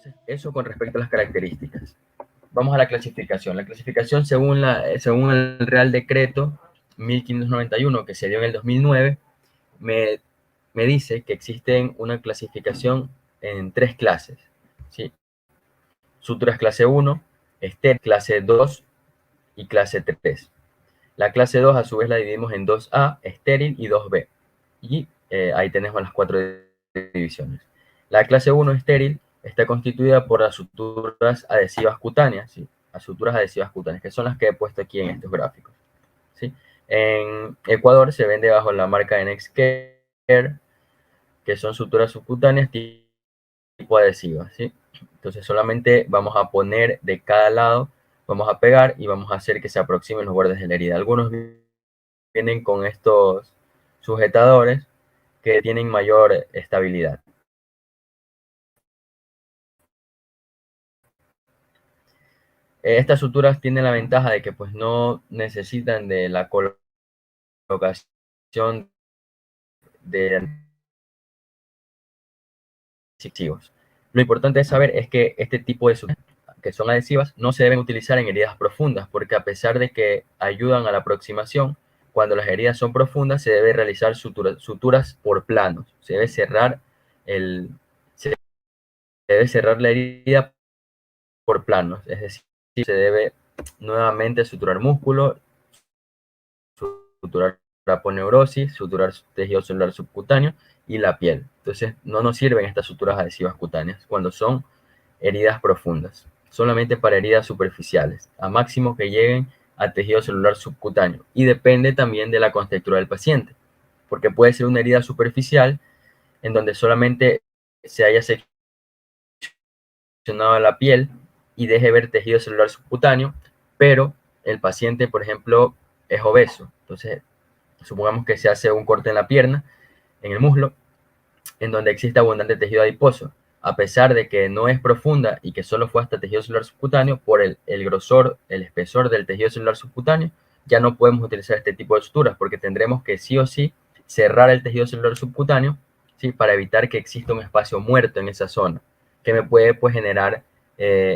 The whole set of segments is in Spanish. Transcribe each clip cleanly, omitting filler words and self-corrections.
Entonces, eso con respecto a las características. Vamos a la clasificación. La clasificación según el Real Decreto 1591 que se dio en el 2009, me dice que existen una clasificación en 3 clases. ¿Sí? Suturas clase 1, estéril, clase 2 y clase 3. La clase 2 a su vez la dividimos en 2A, estéril, y 2B. Y ahí tenemos las 4 divisiones. La clase 1 estéril está constituida por las suturas adhesivas cutáneas, ¿sí? Las suturas adhesivas cutáneas, que son las que he puesto aquí en estos gráficos, ¿sí? En Ecuador se vende bajo la marca de NextCare, que son suturas subcutáneas tipo adhesivas, ¿sí? Entonces solamente vamos a poner de cada lado, vamos a pegar y vamos a hacer que se aproximen los bordes de la herida. Algunos vienen con estos sujetadores que tienen mayor estabilidad. Estas suturas tienen la ventaja de que pues no necesitan de la colocación de adhesivos. Lo importante de saber es que este tipo de suturas que son adhesivas no se deben utilizar en heridas profundas, porque a pesar de que ayudan a la aproximación, cuando las heridas son profundas se debe realizar suturas por planos. Se debe cerrar la herida por planos, es decir, se debe nuevamente suturar músculo, suturar aponeurosis, suturar tejido celular subcutáneo y la piel. Entonces no nos sirven estas suturas adhesivas cutáneas cuando son heridas profundas, solamente para heridas superficiales, a máximo que lleguen a tejido celular subcutáneo. Y depende también de la contextura del paciente, porque puede ser una herida superficial en donde solamente se haya seccionado la piel y deje ver tejido celular subcutáneo, pero el paciente, por ejemplo, es obeso. Entonces, supongamos que se hace un corte en la pierna, en el muslo, en donde existe abundante tejido adiposo. A pesar de que no es profunda y que solo fue hasta tejido celular subcutáneo, por el grosor, el espesor del tejido celular subcutáneo, ya no podemos utilizar este tipo de suturas porque tendremos que sí o sí cerrar el tejido celular subcutáneo, ¿sí? Para evitar que exista un espacio muerto en esa zona, que me puede pues, generar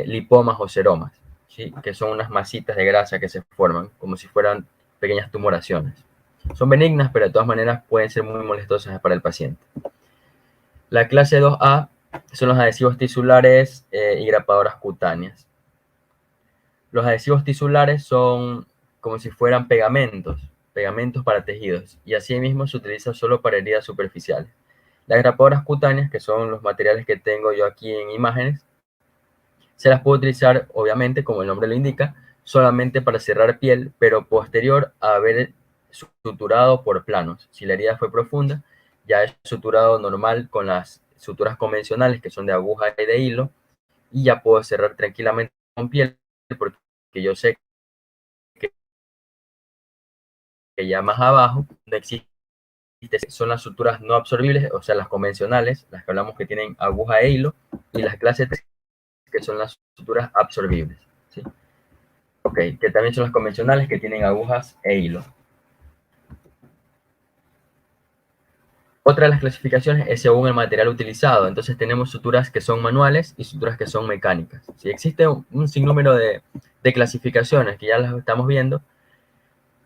lipomas o seromas, ¿sí? Que son unas masitas de grasa que se forman como si fueran pequeñas tumoraciones. Son benignas, pero de todas maneras pueden ser muy molestosas para el paciente. La clase 2A son los adhesivos tisulares y grapadoras cutáneas. Los adhesivos tisulares son como si fueran pegamentos para tejidos, y asimismo se utiliza solo para heridas superficiales. Las grapadoras cutáneas, que son los materiales que tengo yo aquí en imágenes, se las puede utilizar, obviamente, como el nombre lo indica, solamente para cerrar piel, pero posterior a haber suturado por planos. Si la herida fue profunda, ya es suturado normal con las suturas convencionales, que son de aguja y de hilo, y ya puedo cerrar tranquilamente con piel, porque yo sé que ya más abajo no existe, son las suturas no absorbibles, o sea, las convencionales, las que hablamos que tienen aguja e hilo, y las clases 3, que son las suturas absorbibles, ¿sí? Ok, que también son las convencionales que tienen agujas e hilo. Otra de las clasificaciones es según el material utilizado. Entonces tenemos suturas que son manuales y suturas que son mecánicas. ¿Sí? Existe un sinnúmero de clasificaciones que ya las estamos viendo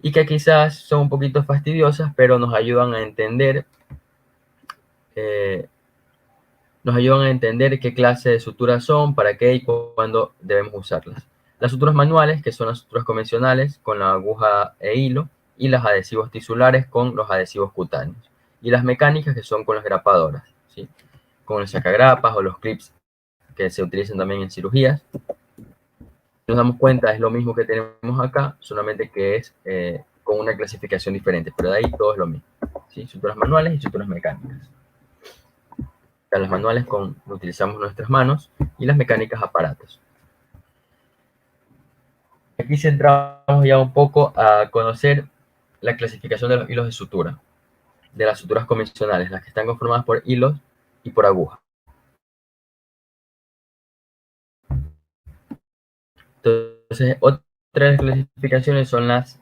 y que quizás son un poquito fastidiosas, pero nos ayudan a entender qué clase de suturas son, para qué y cuándo debemos usarlas. Las suturas manuales, que son las suturas convencionales con la aguja e hilo, y las adhesivos tisulares con los adhesivos cutáneos. Y las mecánicas, que son con las grapadoras, ¿sí? Con los sacagrapas o los clips que se utilizan también en cirugías. Nos damos cuenta, es lo mismo que tenemos acá, solamente que es con una clasificación diferente, pero de ahí todo es lo mismo, ¿sí? Suturas manuales y suturas mecánicas. Las manuales utilizamos nuestras manos y las mecánicas aparatos. Aquí centramos ya un poco a conocer la clasificación de los hilos de sutura, de las suturas convencionales, las que están conformadas por hilos y por aguja. Entonces, otras clasificaciones son las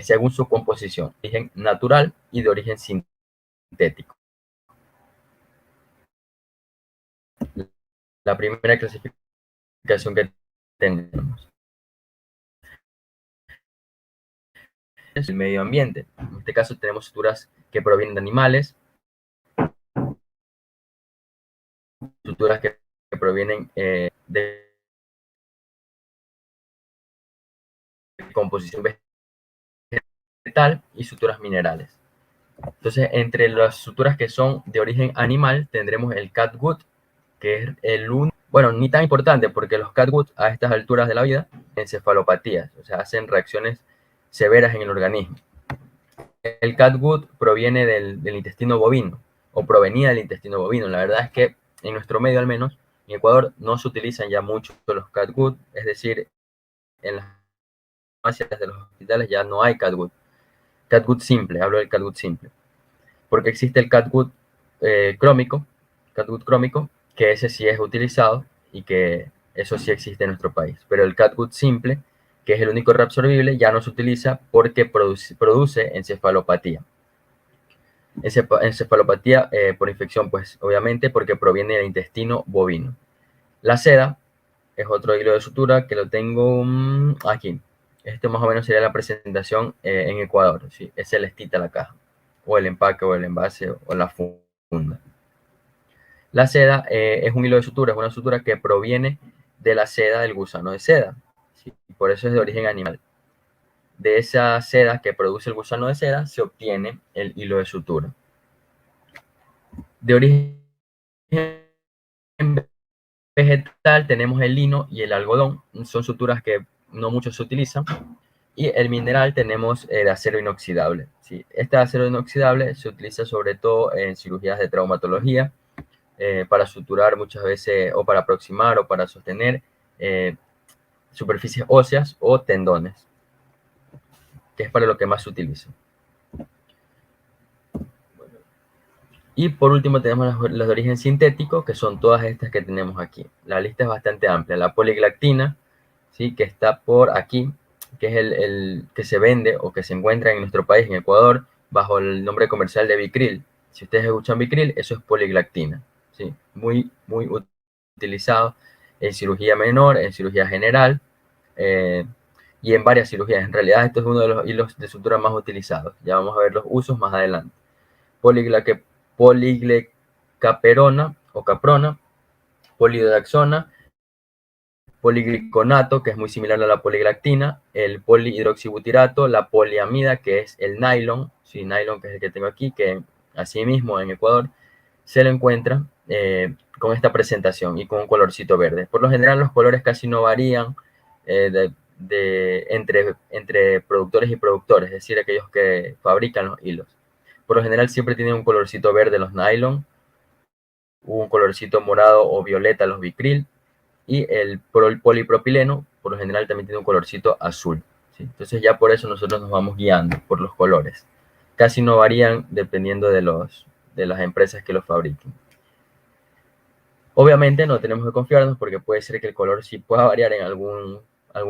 según su composición, de origen natural y de origen sintético. la primera clasificación que tenemos. Es el medio ambiente. En este caso tenemos suturas que provienen de animales, suturas que provienen de composición vegetal y suturas minerales. Entonces, entre las suturas que son de origen animal, tendremos el catgut, que es el único, bueno, ni tan importante, porque los catgut a estas alturas de la vida, encefalopatías, o sea, hacen reacciones severas en el organismo. El catgut proviene del intestino bovino, o provenía del intestino bovino. La verdad es que en nuestro medio, al menos, en Ecuador, no se utilizan ya mucho los catgut, es decir, en las farmacias de los hospitales ya no hay catgut. Catgut simple, hablo del catgut simple, porque existe el catgut crómico, que ese sí es utilizado y que eso sí existe en nuestro país. Pero el catgut simple, que es el único reabsorbible, ya no se utiliza porque produce encefalopatía. Encefalopatía por infección, pues obviamente porque proviene del intestino bovino. La seda es otro hilo de sutura que lo tengo aquí. Este más o menos sería la presentación en Ecuador. ¿Sí? Es celestita la caja, o el empaque, o el envase, o la funda. La seda es un hilo de sutura, es una sutura que proviene de la seda del gusano de seda. ¿Sí? Por eso es de origen animal. De esa seda que produce el gusano de seda se obtiene el hilo de sutura. De origen vegetal tenemos el lino y el algodón, son suturas que no mucho se utilizan. Y el mineral tenemos el acero inoxidable. ¿Sí? Este acero inoxidable se utiliza sobre todo en cirugías de traumatología, para suturar muchas veces, o para aproximar o para sostener superficies óseas o tendones, que es para lo que más se utiliza. Y por último tenemos las de origen sintético, que son todas estas que tenemos aquí. La lista es bastante amplia. La poliglactina, ¿sí? Que está por aquí, que es el que se vende o que se encuentra en nuestro país, en Ecuador, bajo el nombre comercial de Vicril. Si ustedes escuchan Vicril, eso es poliglactina. ¿Sí? Muy utilizado en cirugía menor, en cirugía general y en varias cirugías. En realidad, esto es uno de los hilos de sutura más utilizados. Ya vamos a ver los usos más adelante. Poliglecaperona o caprona, polidaxona, poligliconato, que es muy similar a la poliglactina, el polihidroxibutirato, la poliamida, que es el nylon, sí, nylon, que es el que tengo aquí, que asimismo en Ecuador se lo encuentra con esta presentación y con un colorcito verde. Por lo general los colores casi no varían entre productores y productores, es decir, aquellos que fabrican los hilos. Por lo general siempre tienen un colorcito verde los nylon, un colorcito morado o violeta los Vicril, y el polipropileno por lo general también tiene un colorcito azul. ¿Sí? Entonces ya por eso nosotros nos vamos guiando por los colores. Casi no varían dependiendo de las empresas que los fabriquen. Obviamente no tenemos que confiarnos porque puede ser que el color sí pueda variar en algún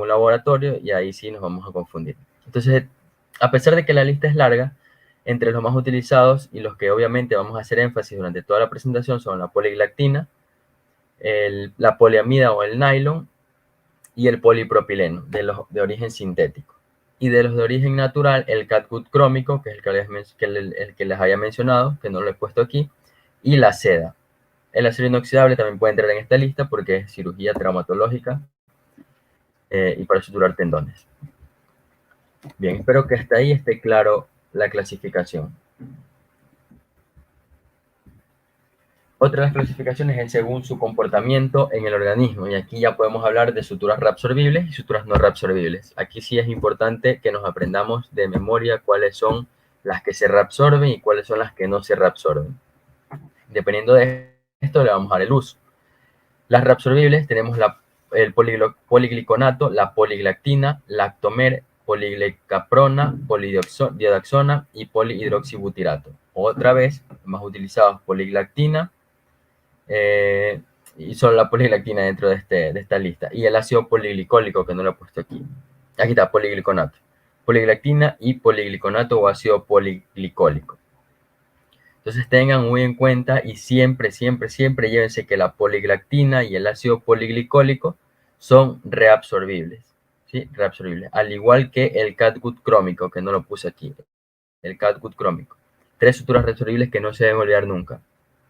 laboratorio y ahí sí nos vamos a confundir. Entonces, a pesar de que la lista es larga, entre los más utilizados y los que obviamente vamos a hacer énfasis durante toda la presentación son la poliglactina, la poliamida o el nylon y el polipropileno, de origen sintético. Y de los de origen natural, el catgut crómico, que es el que les había mencionado, que no lo he puesto aquí, y la seda. El acero inoxidable también puede entrar en esta lista porque es cirugía traumatológica y para suturar tendones. Bien, espero que hasta ahí esté claro la clasificación. Otra de las clasificaciones es según su comportamiento en el organismo, y aquí ya podemos hablar de suturas reabsorbibles y suturas no reabsorbibles. Aquí sí es importante que nos aprendamos de memoria cuáles son las que se reabsorben y cuáles son las que no se reabsorben. Dependiendo de esto le vamos a dar el uso. Las reabsorbibles tenemos el poligliconato, la poliglactina, lactomer, poliglecaprona, polidiodaxona y polihidroxibutirato. Otra vez, más utilizados, poliglactina, y solo la poliglactina dentro de esta lista. Y el ácido poliglicólico, que no lo he puesto aquí. Aquí está, poligliconato. Poliglactina y poligliconato o ácido poliglicólico. Entonces tengan muy en cuenta y siempre, siempre, siempre llévense que la poliglactina y el ácido poliglicólico son reabsorbibles, ¿sí? Reabsorbibles, al igual que el catgut crómico, que no lo puse aquí, el catgut crómico. 3 suturas reabsorbibles que no se deben olvidar nunca.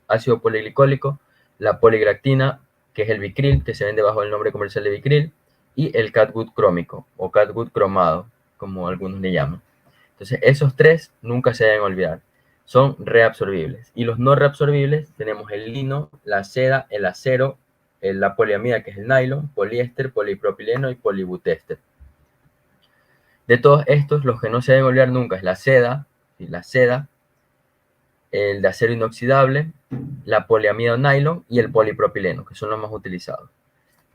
Ácido poliglicólico, la poliglactina, que es el Vicryl, que se vende bajo el nombre comercial de Vicryl, y el catgut crómico, o catgut cromado, como algunos le llaman. Entonces, esos 3 nunca se deben olvidar. Son reabsorbibles. Y los no reabsorbibles tenemos el lino, la seda, el acero, la poliamida, que es el nylon, poliéster, polipropileno y polibutéster. De todos estos, los que no se deben olvidar nunca es la seda, el de acero inoxidable, la poliamida nylon y el polipropileno, que son los más utilizados.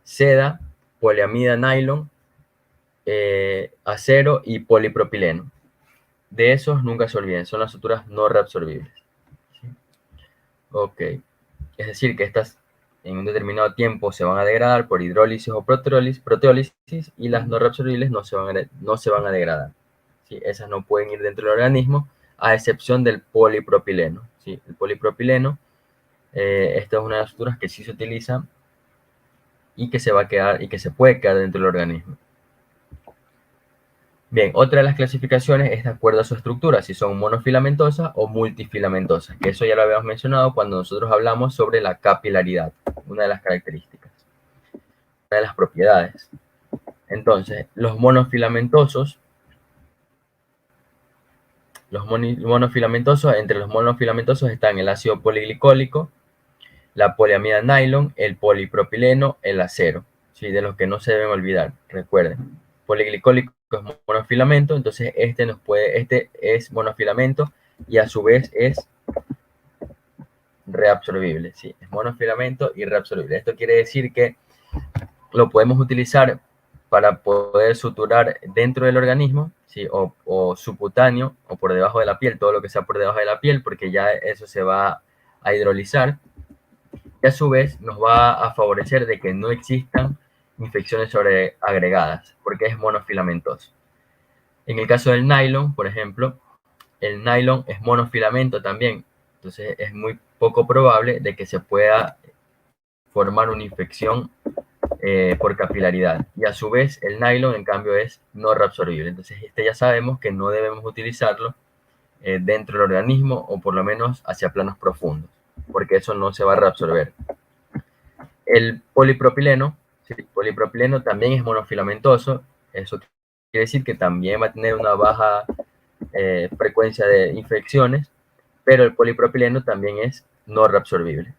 Seda, poliamida nylon, acero y polipropileno. De esos nunca se olviden, son las suturas no reabsorbibles. ¿Sí? Ok, es decir, que estas en un determinado tiempo se van a degradar por hidrólisis o proteólisis y las no reabsorbibles no se van a degradar. ¿Sí? Esas no pueden ir dentro del organismo, a excepción del polipropileno. ¿Sí? El polipropileno, esta es una de las suturas que sí se utiliza y que se va a quedar y que se puede quedar dentro del organismo. Bien, otra de las clasificaciones es de acuerdo a su estructura, si son monofilamentosas o multifilamentosas, que eso ya lo habíamos mencionado cuando nosotros hablamos sobre la capilaridad, una de las características, una de las propiedades. Entonces, los monofilamentosos, entre los monofilamentosos están el ácido poliglicólico, la poliamida nylon, el polipropileno, el acero, ¿sí? De los que no se deben olvidar, recuerden. Poliglicólico es monofilamento, entonces este es monofilamento y a su vez es reabsorbible, ¿sí? Es monofilamento y reabsorbible. Esto quiere decir que lo podemos utilizar para poder suturar dentro del organismo, ¿sí? O subcutáneo o por debajo de la piel, todo lo que sea por debajo de la piel, porque ya eso se va a hidrolizar. Y a su vez nos va a favorecer de que no existan infecciones sobreagregadas, porque es monofilamentoso. En el caso del nylon, por ejemplo, el nylon es monofilamento también, entonces es muy poco probable de que se pueda formar una infección por capilaridad. Y a su vez el nylon en cambio es no reabsorbible, entonces ya sabemos que no debemos utilizarlo dentro del organismo o por lo menos hacia planos profundos, porque eso no se va a reabsorber. El polipropileno, ¿sí? El polipropileno también es monofilamentoso, eso quiere decir que también va a tener una baja frecuencia de infecciones, pero el polipropileno también es no reabsorbible.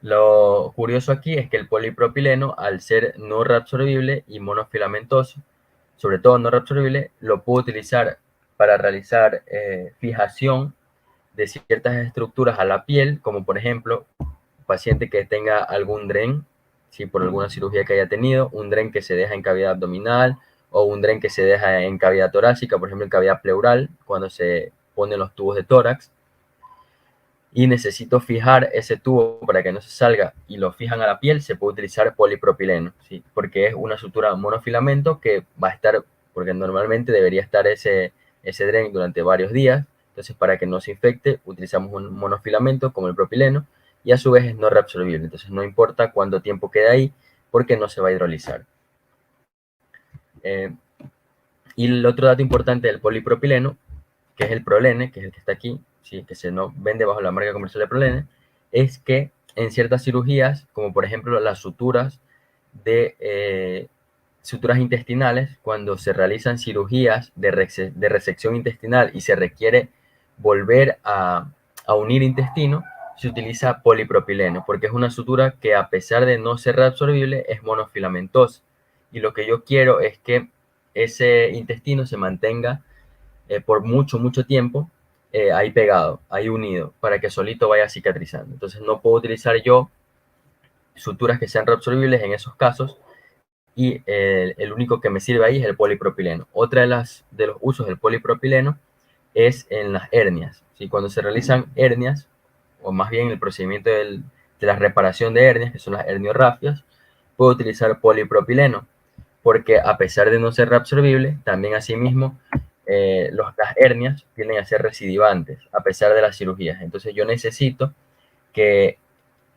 Lo curioso aquí es que el polipropileno, al ser no reabsorbible y monofilamentoso, sobre todo no reabsorbible, lo puedo utilizar para realizar fijación de ciertas estructuras a la piel, como por ejemplo paciente que tenga algún DREN, si por alguna cirugía que haya tenido, un DREN que se deja en cavidad abdominal o un DREN que se deja en cavidad torácica, por ejemplo en cavidad pleural, cuando se ponen los tubos de tórax, y necesito fijar ese tubo para que no se salga y lo fijan a la piel, se puede utilizar polipropileno, ¿sí? Porque es una sutura monofilamento que va a estar, porque normalmente debería estar ese DREN durante varios días, entonces para que no se infecte utilizamos un monofilamento como el propileno, y a su vez es no reabsorbible, entonces no importa cuánto tiempo quede ahí porque no se va a hidrolizar. Y el otro dato importante del polipropileno, que es el Prolene, que es el que está aquí, ¿sí? Que se no vende bajo la marca comercial de Prolene, es que en ciertas cirugías, como por ejemplo las suturas suturas intestinales, cuando se realizan cirugías de resección intestinal y se requiere volver a unir intestino, se utiliza polipropileno, porque es una sutura que a pesar de no ser reabsorbible, es monofilamentosa. Y lo que yo quiero es que ese intestino se mantenga por mucho, mucho tiempo ahí pegado, ahí unido, para que solito vaya cicatrizando. Entonces no puedo utilizar yo suturas que sean reabsorbibles en esos casos, y el único que me sirve ahí es el polipropileno. Otra de los usos del polipropileno es en las hernias. ¿Sí? Cuando se realizan hernias, o más bien el procedimiento de la reparación de hernias, que son las herniorrafias, puedo utilizar polipropileno, porque a pesar de no ser reabsorbible, también asimismo las hernias tienden a ser recidivantes a pesar de las cirugías. Entonces yo necesito que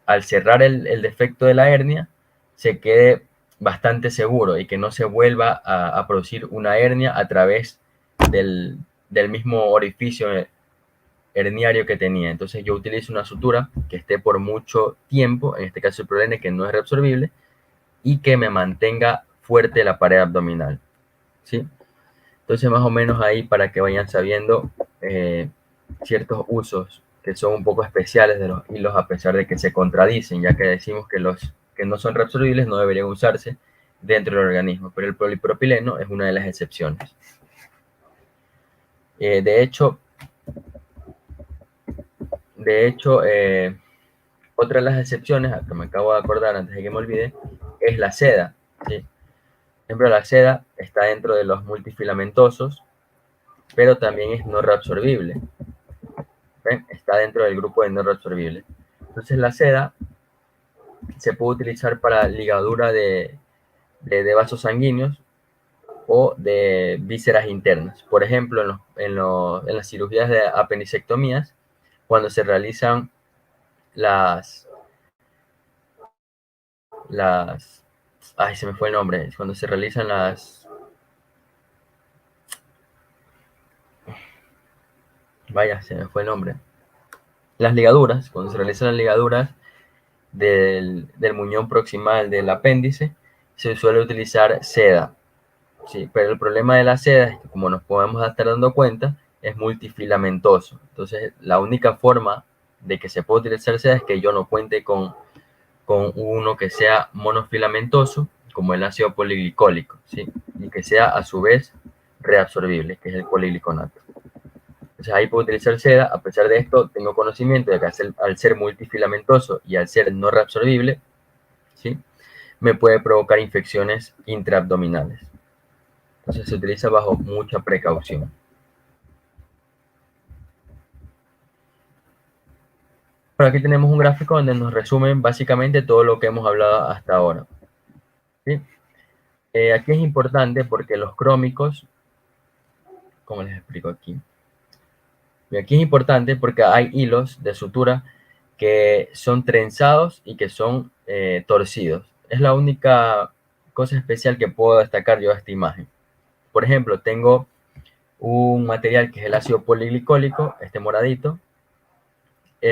al cerrar el defecto de la hernia se quede bastante seguro y que no se vuelva a producir una hernia a través del mismo orificio herniario que tenía. Entonces yo utilizo una sutura que esté por mucho tiempo, en este caso el problema es que no es reabsorbible, y que me mantenga fuerte la pared abdominal, ¿sí? Entonces más o menos ahí para que vayan sabiendo ciertos usos que son un poco especiales de los hilos a pesar de que se contradicen, ya que decimos que los que no son reabsorbibles no deberían usarse dentro del organismo, pero el polipropileno es una de las excepciones. De hecho, otra de las excepciones, que me acabo de acordar antes de que me olvide, es la seda, ¿sí? Por ejemplo, la seda está dentro de los multifilamentosos, pero también es no reabsorbible. ¿Ven? Está dentro del grupo de no reabsorbible. Entonces la seda se puede utilizar para ligadura de vasos sanguíneos o de vísceras internas. Por ejemplo, en las cirugías de apendicectomías, cuando se realizan ay, se me fue el nombre, cuando se realizan vaya, se me fue el nombre, las ligaduras, cuando se realizan las ligaduras del muñón proximal del apéndice, se suele utilizar seda, ¿sí? Pero el problema de la seda es que, como nos podemos estar dando cuenta, es multifilamentoso. Entonces, la única forma de que se pueda utilizar seda es que yo no cuente con uno que sea monofilamentoso, como el ácido poliglicólico, ¿sí? Y que sea a su vez reabsorbible, que es el poligliconato. Entonces ahí puedo utilizar seda. A pesar de esto, tengo conocimiento de que al ser multifilamentoso y al ser no reabsorbible, ¿sí?, me puede provocar infecciones intraabdominales. Entonces se utiliza bajo mucha precaución. Por aquí tenemos un gráfico donde nos resumen básicamente todo lo que hemos hablado hasta ahora, ¿sí? Aquí es importante porque los crómicos, ¿cómo les explico aquí? Y aquí es importante porque hay hilos de sutura que son trenzados y que son torcidos. Es la única cosa especial que puedo destacar yo de esta imagen. Por ejemplo, tengo un material que es el ácido poliglicólico, este moradito,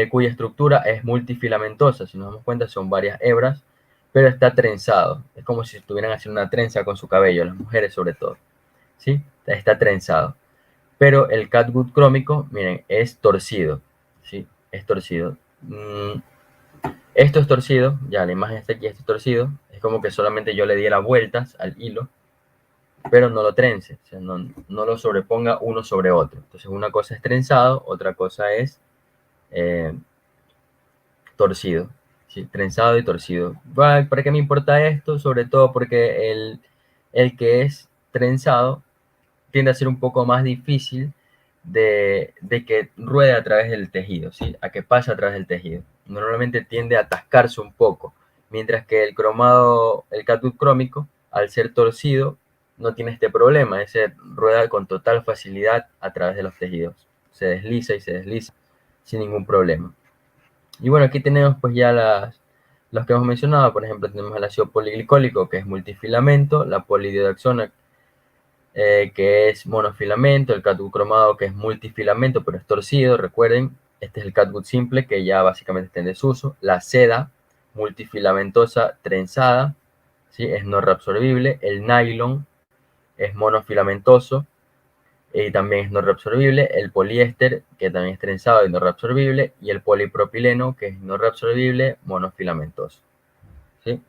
cuya estructura es multifilamentosa. Si nos damos cuenta, son varias hebras, pero está trenzado. Es como si estuvieran haciendo una trenza con su cabello, las mujeres sobre todo, ¿sí? Está trenzado. Pero el catgut crómico, miren, es torcido, ¿sí? Es torcido. Esto es torcido, ya la imagen está aquí, esto es torcido. Es como que solamente yo le diera vueltas al hilo, pero no lo trence, o sea, no lo sobreponga uno sobre otro. Entonces una cosa es trenzado, otra cosa es torcido, ¿sí? Trenzado y torcido. ¿Para qué me importa esto? Sobre todo porque el que es trenzado tiende a ser un poco más difícil de que ruede a través del tejido, ¿sí? A que pase a través del tejido. Normalmente tiende a atascarse un poco, mientras que el catgut crómico, al ser torcido, no tiene este problema, ese rueda con total facilidad a través de los tejidos. Se desliza y se desliza sin ningún problema. Y bueno, aquí tenemos pues ya los que hemos mencionado. Por ejemplo, tenemos el ácido poliglicólico, que es multifilamento, la polidiodaxona, que es monofilamento, el catgut cromado, que es multifilamento, pero es torcido. Recuerden, este es el catgut simple, que ya básicamente está en desuso. La seda multifilamentosa trenzada, ¿sí?, es no reabsorbible. El nylon es monofilamentoso y también es no reabsorbible. El poliéster, que también es trenzado y no reabsorbible. Y el polipropileno, que es no reabsorbible, monofilamentoso, ¿sí?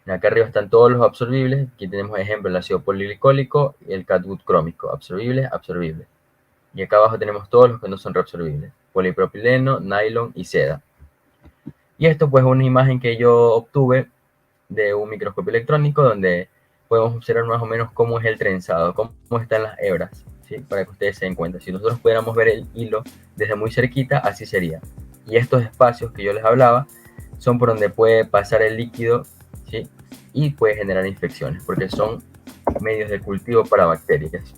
Acá arriba están todos los absorbibles. Aquí tenemos ejemplo el ácido poliglicólico y el catgut crómico. Absorbible, absorbible. Y acá abajo tenemos todos los que no son reabsorbibles: polipropileno, nylon y seda. Y esto pues es una imagen que yo obtuve de un microscopio electrónico donde podemos observar más o menos cómo es el trenzado, cómo están las hebras, ¿sí?, para que ustedes se den cuenta. Si nosotros pudiéramos ver el hilo desde muy cerquita, así sería. Y estos espacios que yo les hablaba son por donde puede pasar el líquido, ¿sí?, y puede generar infecciones, porque son medios de cultivo para bacterias.